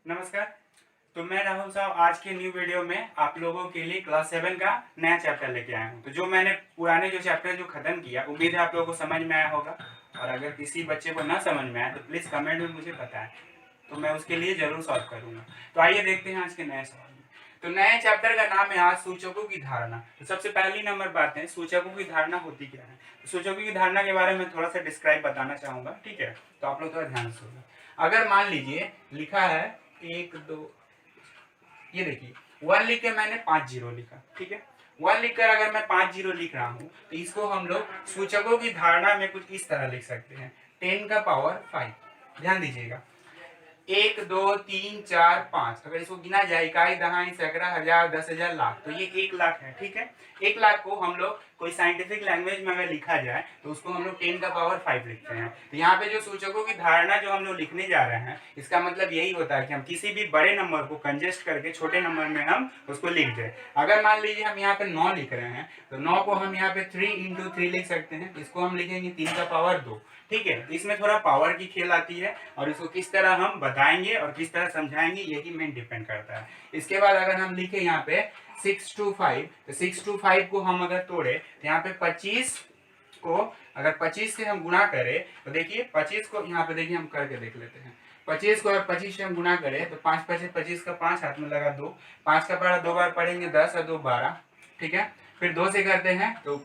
नमस्कार। तो मैं राहुल साहब आज के न्यू वीडियो में आप लोगों के लिए क्लास 7 का नया चैप्टर लेके आया हूँ। तो जो मैंने पुराने जो चैप्टर जो खत्म किया, उम्मीद है आप लोगों को समझ में आया होगा। और अगर किसी बच्चे को ना समझ में आए तो प्लीज़ कमेंट में मुझे बताएं, तो मैं उसके लिए ज़रूर सॉल्व करूँगा। तो आइए देखते हैं आज के नए सवाल में। तो नए चैप्टर का नाम है आज सूचकों की धारणा। तो सबसे पहली नंबर बात है, सूचकों की धारणा होती क्या है। तो सूचकों की धारणा के बारे में थोड़ा सा डिस्क्राइब बताना चाहूँगा, ठीक है। तो आप लोग थोड़ा ध्यान से सुनिए। अगर मान लीजिए लिखा है 1 2, ये देखिए 1 लिख के मैंने 5 जीरो लिखा, ठीक है। 1 लिखकर अगर मैं 5 जीरो लिख रहा हूँ तो इसको हम लोग सूचकों की धारणा में कुछ इस तरह लिख सकते हैं, 10 का पावर 5। ध्यान दीजिएगा, 1 2 3 4 5, अगर इसको गिना जाए इकाई दहाई सैकड़ा हजार 10,000 लाख, तो ये 1 लाख है, ठीक है। 1 लाख को हम लोग कोई साइंटिफिक लैंग्वेज में अगर लिखा जाए तो उसको हम लोग 10 का पावर 5 लिखते हैं। तो यहाँ पे जो सूचकों की धारणा जो हम लोग लिखने जा रहे हैं, इसका मतलब यही होता है कि हम किसी भी बड़े नंबर को कंजेस्ट करके छोटे नंबर में हम उसको लिख दें। अगर मान लीजिए हम यहाँ पे 9 लिख रहे हैं तो 9 को हम यहाँ पे 3 इंटू 3 लिख सकते हैं। इसको हम लिखेंगे 3 का पावर 2, ठीक है। इसमें थोड़ा पावर की खेल आती है और इसको किस तरह हम बताएंगे और किस तरह समझाएंगे यही मेन डिपेंड करता है। इसके बाद अगर हम लिखे यहाँ पे 6 to 5, तो 6 to 5 को हम अगर तोड़े तो यहाँ पे 25 को अगर 25 से हम गुणा करें तो देखिए 25 को यहाँ पे देखिए हम करके देख लेते हैं। 25 को अगर 25 से हम गुणा करें तो 5 25 25 का 5 हाथ में लगा 2, 5 का पारा 2 बार पढ़ेंगे 10 और 2 12, ठीक है। फिर 2 से करते हैं तो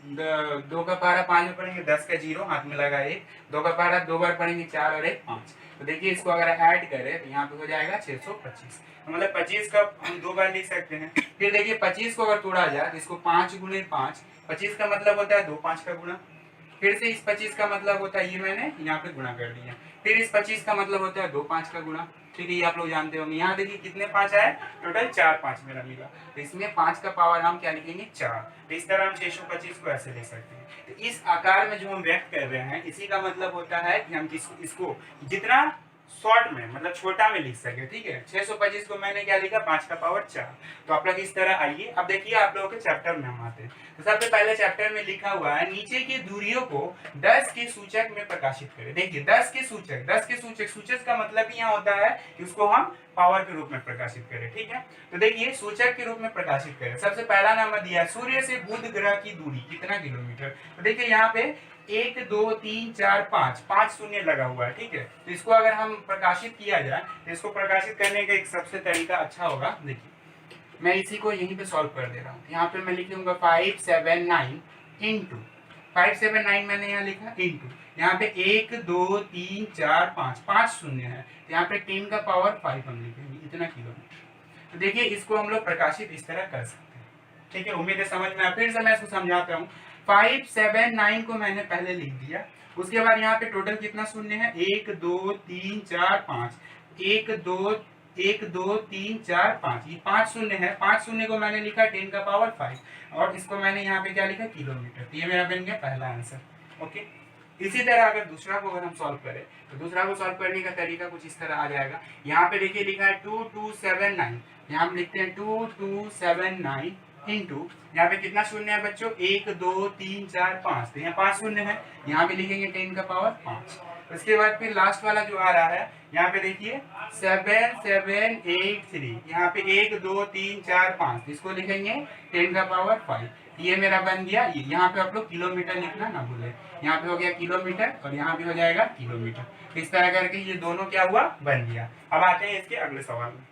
2 का पारा 5 में पढ़ेंगे 10 का 0 हाथ में लगा 1, 2 का पारा 2 बार पढ़ेंगे 4 और 1 5। तो देखिए इसको अगर ऐड करें तो यहाँ पे हो जाएगा 625। तो मतलब 25 का हम 2 बार लिख सकते हैं। फिर देखिए 25 को अगर तोड़ा जाए तो इसको 5 गुणे 5, 25 का मतलब होता है 2 5 का गुणा। फिर से इस 25 का मतलब होता है, ये मैंने यहाँ पे गुणा कर दिया। फिर इस 25 का मतलब होता है 2 5 का गुणा, ठीक है। ये आप लोग जानते होंगे। यहाँ देखिए कितने 5 आए, टोटल 4 5 मेरा मिला। तो इसमें 5 का पावर हम क्या लिखेंगे 4। तो इस तरह हम 625 को ऐसे लिख सकते हैं। तो इस आकार में जो हम व्यक्त कर रहे हैं, इसी का मतलब होता है कि हम इसको जितना शॉर्ट में मतलब छोटा में लिख सके, ठीक है। 625 को मैंने क्या लिखा, 5 का पावर 4। तो आप लोग इस तरह आइए। अब देखिए आप लोगों के चैप्टर में हम आते हैं। तो सबसे पहले चैप्टर में लिखा हुआ है नीचे की दूरियों को 10 के सूचक में प्रकाशित करें। देखिए 10 के सूचक, 10 के सूचक, सूचक का मतलब यहाँ होता है कि उसको हम पावर के रूप में प्रकाशित करें, ठीक है। तो देखिए सूचक के रूप में प्रकाशित करें। सबसे पहला नंबर दिया है सूर्य से बुध ग्रह की दूरी कितना किलोमीटर। तो देखिए यहाँ पे 1 2 3 4 5, 5 शून्य लगा हुआ है, ठीक है। तो इसको अगर हम प्रकाशित किया जाए तो इसको प्रकाशित करने का एक सबसे तरीका अच्छा होगा। देखिए मैं इसी को यहीं पे सॉल्व कर दे रहा हूँ। यहाँ पे मैं लिख लूंगा 579 इंटू 579 मैंने यहाँ लिखा इंटू यहाँ पे 1 2 3 4 5, 5 शून्य है। तो यहाँ पे 10 का पावर 5 हम लिखेंगे इतना किलोमीटर। तो देखिए इसको हम लोग प्रकाशित इस तरह कर सकते हैं, ठीक है। उम्मीद है समझ में आया। फिर से मैं इसको समझाता हूँ। 579 को मैंने पहले लिख दिया। उसके बाद यहाँ पे टोटल कितना शून्य है, 1 2 3 4 5, 1 2 1 2 3 4 5, ये 5 शून्य है। 5 शून्य को मैंने लिखा 10 का पावर 5 और इसको मैंने यहाँ पे क्या लिखा किलोमीटर। तो ये मेरा बन गया पहला आंसर, ओके। इसी तरह अगर दूसरा को अगर हम सॉल्व करें तो दूसरा को सॉल्व करने का तरीका कुछ इस तरह आ जाएगा। यहाँ पे देखिए लिखा है 2279, यहाँ हम लिखते हैं 2279 इंटू यहाँ पे कितना शून्य है बच्चों, 1 2 3 4 5, तो यहाँ 5 शून्य है। यहाँ पे लिखेंगे 10 का पावर 5। उसके बाद फिर लास्ट वाला जो आ रहा है यहाँ पे देखिए 7783, यहाँ पे 1 2 3 4 5, इसको लिखेंगे 10 का पावर 5। ये मेरा बन गया। ये यहाँ पे आप लोग किलोमीटर लिखना ना भूले। यहाँ पे हो गया किलोमीटर और यहाँ पे हो जाएगा किलोमीटर। इस तरह करके ये दोनों क्या हुआ, बन गया। अब आते हैं इसके अगले सवाल में।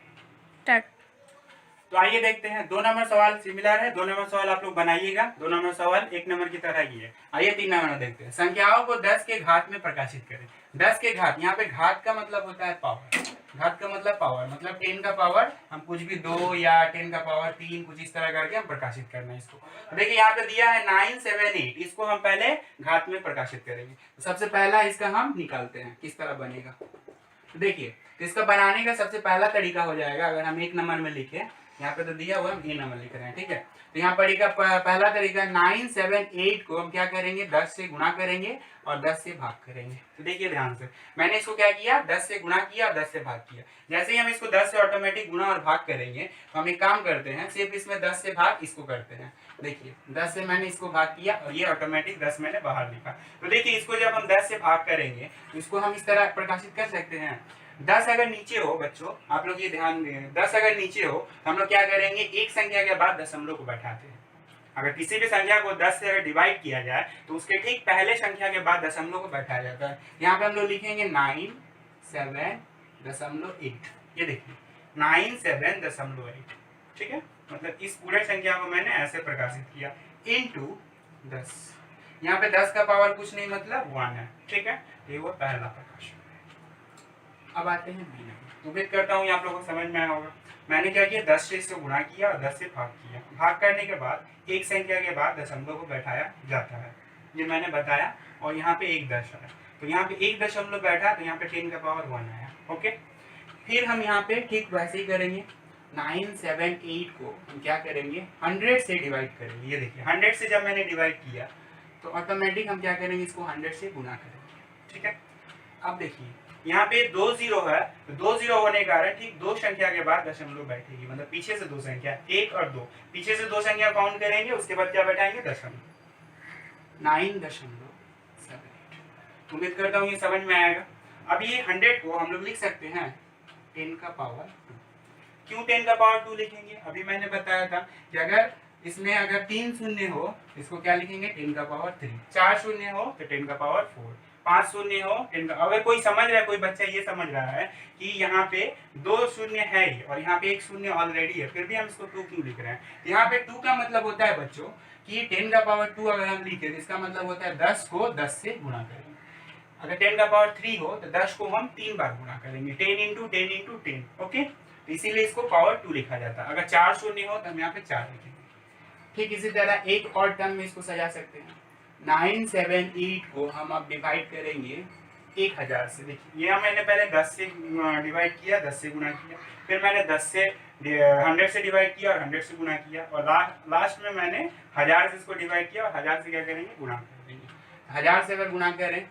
तो आइए देखते हैं। 2 नंबर सवाल सिमिलर है। 2 नंबर सवाल आप लोग बनाइएगा। 2 नंबर सवाल 1 नंबर की तरह ही है। आइए 3 नंबर देखते हैं। संख्याओं को 10 के घात में प्रकाशित करें। 10 के घात, यहाँ पे घात का मतलब होता है पावर। घात का मतलब पावर, मतलब 10 का पावर हम कुछ भी 2 या 10 का पावर 3 कुछ इस तरह करके हम प्रकाशित करना है इसको। तो देखिए यहाँ पे दिया है 978, इसको हम पहले घात में प्रकाशित करेंगे। तो सबसे पहला इसका हम निकालते हैं किस तरह बनेगा। तो देखिए तो इसका बनाने का सबसे पहला तरीका हो जाएगा, अगर हम 1 नंबर में लिखे, यहाँ पे तो दिया हुआ हम ए नंबर लिख रहे हैं, ठीक है। तो यहाँ पड़ेगा पहला तरीका 978 को हम क्या करेंगे 10 से गुणा करेंगे और 10 से भाग करेंगे। तो देखिए ध्यान से मैंने इसको क्या किया, 10 से गुणा किया और 10 से भाग किया। जैसे ही हम इसको 10 से ऑटोमेटिक गुणा और भाग करेंगे तो हम एक काम करते हैं, सिर्फ इसमें 10 से भाग इसको करते हैं। देखिए 10 से मैंने इसको भाग किया और ये ऑटोमेटिक 10 मैंने बाहर लिखा। तो देखिए इसको जब हम 10 से भाग करेंगे तो इसको हम इस तरह प्रकाशित कर सकते हैं 10 अगर नीचे हो बच्चों, आप लोग ये ध्यान दें, 10 अगर नीचे हो तो हम लोग क्या करेंगे, एक संख्या के बाद दशमलव को बैठाते हैं। अगर किसी भी संख्या को 10 से अगर डिवाइड किया जाए तो उसके ठीक पहले संख्या के बाद दशमलव को बैठाया जाता है। यहाँ पे हम लोग लिखेंगे 97.8, ये देखिए 97.8, ठीक है। मतलब इस पूरे संख्या को मैंने ऐसे प्रकाशित किया इनटू 10। यहाँ पे 10 का पावर कुछ नहीं मतलब 1 है, ठीक है। ये वो पहला प्रकाशन। अब आते हैं बी नंबर। उम्मीद करता हूँ आप लोगों को समझ में आया होगा। मैंने क्या किया, 10 से इसको गुणा किया और 10 से भाग किया। भाग करने के बाद एक संख्या के बाद दशमलव को बैठाया जाता है, ये मैंने बताया। और यहाँ पे एक दश है तो यहाँ पे एक दशमलव बैठा तो यहाँ पे 10 का पावर 1 आया। ओके, फिर हम यहाँ पे ठीक वैसे ही करेंगे। 978 को हम क्या करेंगे, 100 से डिवाइड करेंगे। ये देखिए 100 से जब मैंने डिवाइड किया तो ऑटोमेटिक हम क्या करेंगे, इसको 100 से गुना करेंगे, ठीक है। अब देखिए यहाँ पे 2 जीरो है तो 2 जीरो होने के कारण ठीक दो संख्या के बाद दशमलव बैठेगी, मतलब पीछे से दो संख्या 1 और 2, पीछे से दो संख्या काउंट करेंगे, उसके बाद क्या बैठाएंगे, दशमलव। 9.78। उम्मीद करता हूँ ये समझ में आएगा। अब ये 100 को हम लोग लिख सकते हैं 10 का पावर 2। क्यों 10 का पावर 2 लिखेंगे, अभी मैंने बताया था कि अगर इसमें अगर 3 शून्य हो इसको क्या लिखेंगे, 10 का पावर 3। 4 शून्य हो तो 10 का पावर 4। 5 शून्य हो 10 का, अगर कोई समझ रहा है, कोई बच्चा ये समझ रहा है कि यहाँ पे 2 शून्य है ही और यहाँ पे एक शून्य ऑलरेडी है, फिर भी हम इसको 2 क्यों लिख रहे हैं। यहाँ पे 2 का मतलब होता है बच्चों कि 10 का पावर 2 अगर हम लिखे तो इसका मतलब होता है 10 को 10 से गुणा करेंगे। अगर 10 का पावर 3 हो तो 10 को हम 3 बार गुणा करेंगे, 10 इंटू 10 इंटू 10। ओके, तो इसीलिए इसको पावर 2 लिखा जाता है। अगर 4 शून्य हो तो हम यहाँ पे 4 लिखेंगे। ठीक इसी तरह एक और टर्म में इसको सजा सकते हैं। 978 को हम अब डिवाइड करेंगे 1000 से। देखिए ये मैंने पहले 10 से डिवाइड किया, 10 से गुणा किया, फिर मैंने 10 से 100 से डिवाइड किया और 100 से गुणा किया, और लास्ट में मैंने 1000 से इसको डिवाइड किया और 1000 से क्या करेंगे, गुणा कर देंगे। 1000 से अगर गुणा करें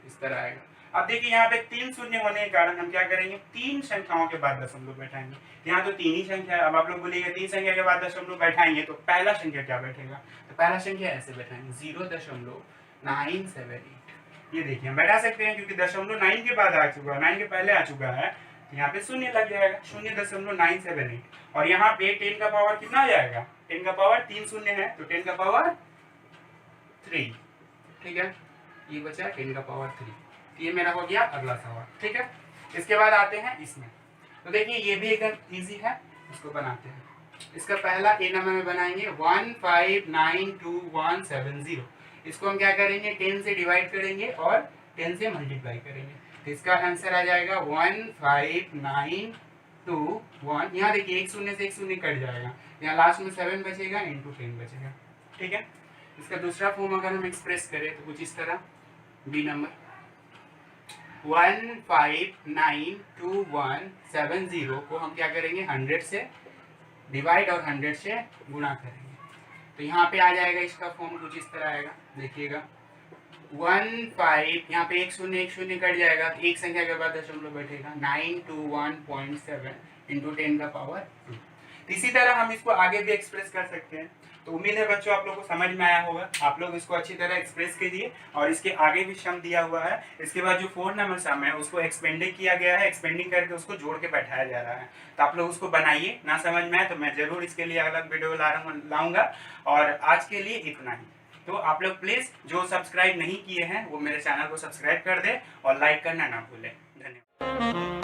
इस तरह आएगा। अब देखिए यहाँ पे 3 शून्य होने के कारण हम क्या करेंगे, 3 संख्याओं के बाद दशमलव बैठाएंगे। यहाँ तो 3 ही संख्या है। अब आप लोग बोलिएगा 3 संख्या के बाद दशमलव बैठाएंगे तो पहला संख्या क्या बैठेगा, तो पहला संख्या ऐसे बैठाएंगे 0.978। ये देखिए हम बैठा सकते हैं क्योंकि दशमलव 9 के बाद आ चुका है, 9 के पहले आ चुका है, यहाँ पे शून्य लग जाएगा, 0.978। और यहाँ पे 10 का पावर कितना आ जाएगा, 10 का पावर 3 शून्य है तो 10 का पावर 3, ठीक है। ये बचा 10 का पावर 3। ये मेरा हो गया अगला सवाल, ठीक है। इसके बाद आते हैं इसमें, तो देखिए ये भी एकदम इजी है, इसको बनाते हैं। इसका पहला ए नंबर में बनाएंगे 1592.170। इसको हम क्या करेंगे, 10 से डिवाइड करेंगे और 10 से मल्टीप्लाई करेंगे, तो इसका आंसर आ जाएगा 15921। यहाँ देखिए एक शून्य से एक शून्य कट जाएगा, यहाँ लास्ट में 7 बचेगा इंटू 10 बचेगा, ठीक है। इसका दूसरा फॉर्म अगर हम एक्सप्रेस करें तो कुछ इस तरह, बी नंबर 1592.170 को हम क्या करेंगे, 100 से डिवाइड और 100 से गुणा करेंगे, तो यहाँ पे आ जाएगा इसका फॉर्म कुछ इस तरह आएगा। देखिएगा 15, यहाँ पे एक शून्य कट जाएगा तो एक संख्या के बाद दशमलव बैठेगा, 921.7 इंटू 10 का पावर 2। इसी तरह हम इसको आगे भी एक्सप्रेस कर सकते हैं। तो उम्मीद है बच्चों आप लोगों को समझ में आया होगा। आप लोग इसको अच्छी तरह एक्सप्रेस कीजिए, और इसके आगे भी सम दिया हुआ है। इसके बाद जो 4 नंबर सम है उसको एक्सपेंडिंग किया गया है, एक्सपेंडिंग करके उसको जोड़ के बैठाया जा रहा है। तो आप लोग उसको बनाइए, ना समझ में आए तो मैं जरूर इसके लिए अलग वीडियो लाऊंगा। और आज के लिए इतना ही। तो आप लोग प्लीज जो सब्सक्राइब नहीं किए हैं वो मेरे चैनल को सब्सक्राइब कर दे और लाइक करना ना भूलें। धन्यवाद।